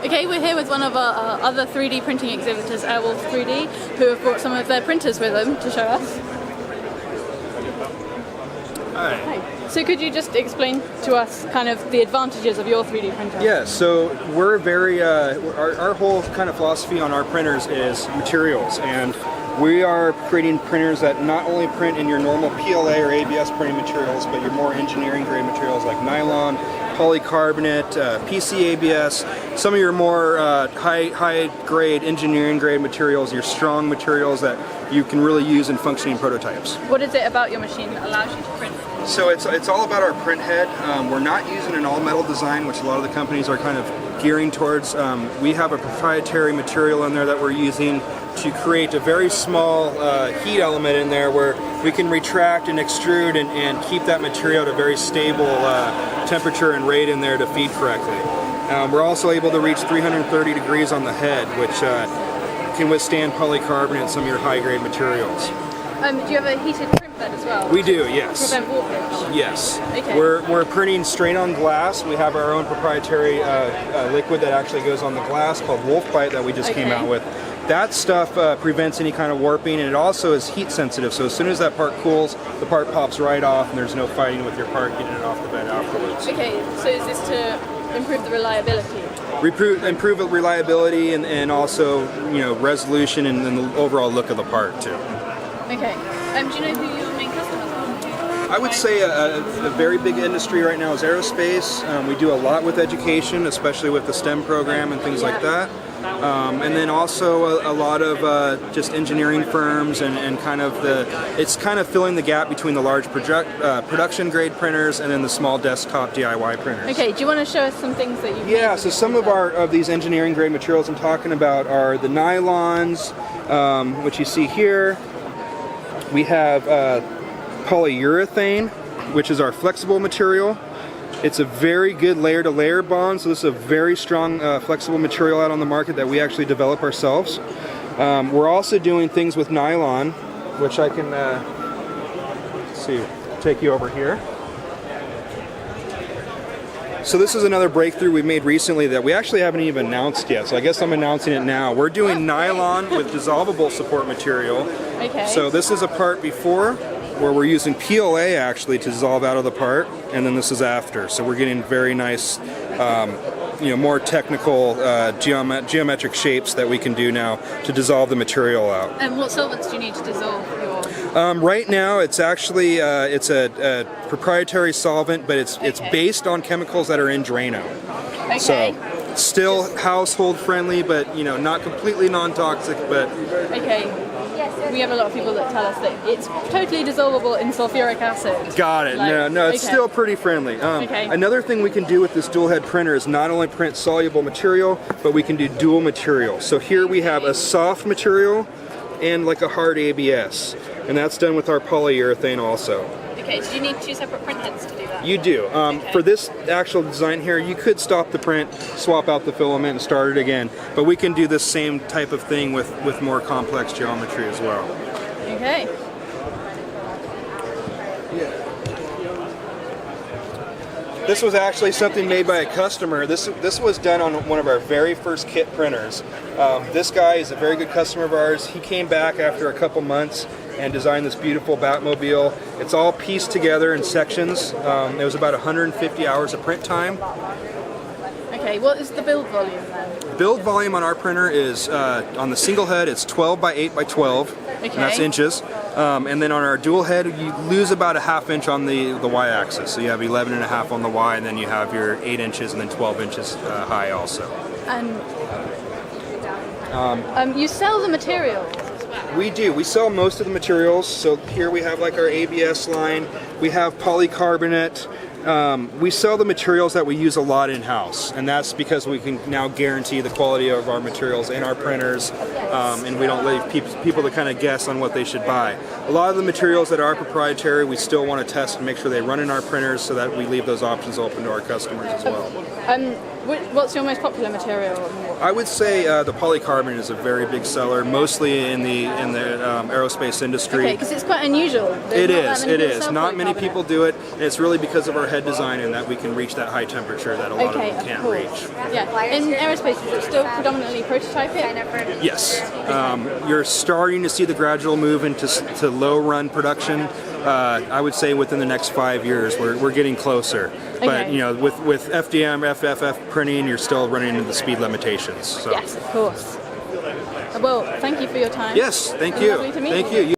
Okay, we're here with one of our other 3D printing exhibitors, Airwolf 3D, who have brought some of their printers with them to show us. Hi. So could you just explain to us kind of the advantages of your 3D printer? Yeah, so we're very, our whole kind of philosophy on our printers is materials, and we are creating printers that not only print in your normal PLA or ABS printing materials, but your more engineering grade materials like nylon, polycarbonate, PC ABS, some of your more high grade engineering grade materials, your strong materials that you can really use in functioning prototypes. What is it about your machine that allows you to print? So it's all about our print head. We're not using an all metal design, which a lot of the companies are kind of gearing towards. We have a proprietary material in there that we're using to create a very small heat element in there where we can retract and extrude and keep that material at a very stable temperature and rate in there to feed correctly. We're also able to reach 330 degrees on the head, which can withstand polycarbonate and some of your high grade materials. Do you have a heated print bed as well? We do, yes. To prevent warpage? Yes. Okay. We're printing straight on glass. We have our own proprietary liquid that actually goes on the glass called Wolf Bite that we just came out with. That stuff prevents any kind of warping, and it also is heat sensitive, so as soon as that part cools, the part pops right off and there's no fighting with your part getting it off the bed afterwards. Okay, so is this to improve the reliability? Improve the reliability and also, you know, resolution and the overall look of the part too. Okay. Do you know who your main customers are? I would say a very big industry right now is aerospace. We do a lot with education, especially with the STEM program and things like that. And then also a lot of just engineering firms and kind of it's kind of filling the gap between the large production grade printers and then the small desktop DIY printers. Okay, do you want to show us some things that you've Yeah, made? so some of these engineering grade materials I'm talking about are the nylons, which you see here. We have polyurethane, which is our flexible material. It's a very good layer-to-layer bond, so this is a very strong flexible material out on the market that we actually develop ourselves. We're also doing things with nylon, which I can take you over here. So this is another breakthrough we've made recently that we actually haven't even announced yet, so I guess I'm announcing it now. We're doing nylon with dissolvable support material. Okay. So this is a part before, where we're using PLA actually to dissolve out of the part, and then this is after. So we're getting very nice, you know, more technical geometric shapes that we can do now to dissolve the material out. And what solvents do you need to dissolve your? Right now, it's actually it's a proprietary solvent, but it's based on chemicals that are in Drano. Okay. So still household friendly, but you know, not completely non-toxic. But okay. We have a lot of people that tell us that it's totally dissolvable in sulfuric acid. Got it. Like, No, it's still pretty friendly. Another thing we can do with this dual head printer is not only print soluble material, but we can do dual material. So here we have a soft material and like a hard ABS, and that's done with our polyurethane also. Okay, so you need two separate print heads to do that? You do. For this actual design here, you could stop the print, swap out the filament, and start it again. But we can do this same type of thing with more complex geometry as well. Okay. This was actually something made by a customer. This was done on one of our very first kit printers. This guy is a very good customer of ours. He came back after a couple months and designed this beautiful Batmobile. It's all pieced together in sections. It was about 150 hours of print time. Okay, what is the build volume then? Build volume on our printer is, on the single head, it's 12 by 8 by 12, and that's inches. And then on our dual head, you lose about a half inch on the y-axis. So you have 11.5 on the y, and then you have your 8 inches and then 12 inches high also. And you sell the materials as well? We do. We sell most of the materials. So here we have like our ABS line. We have polycarbonate. We sell the materials that we use a lot in-house, and that's because we can now guarantee the quality of our materials in our printers, and we don't leave people to kind of guess on what they should buy. A lot of the materials that are proprietary, we still want to test and make sure they run in our printers so that we leave those options open to our customers as well. What's your most popular material? I would say the polycarbonate is a very big seller, mostly in the aerospace industry. Okay, because it's quite unusual. It is. Not many people do it, and it's really because of our head design and that we can reach that high temperature that a lot of them can't reach. Yeah. In aerospace, is it still predominantly prototyping? Yes. You're starting to see the gradual move into low run production. I would say within the next 5 years, we're getting closer. But you know, with FDM, FFF printing, you're still running into the speed limitations. So. Yes, of course. Well, thank you for your time. Yes, thank you. Lovely to meet Thank you. you.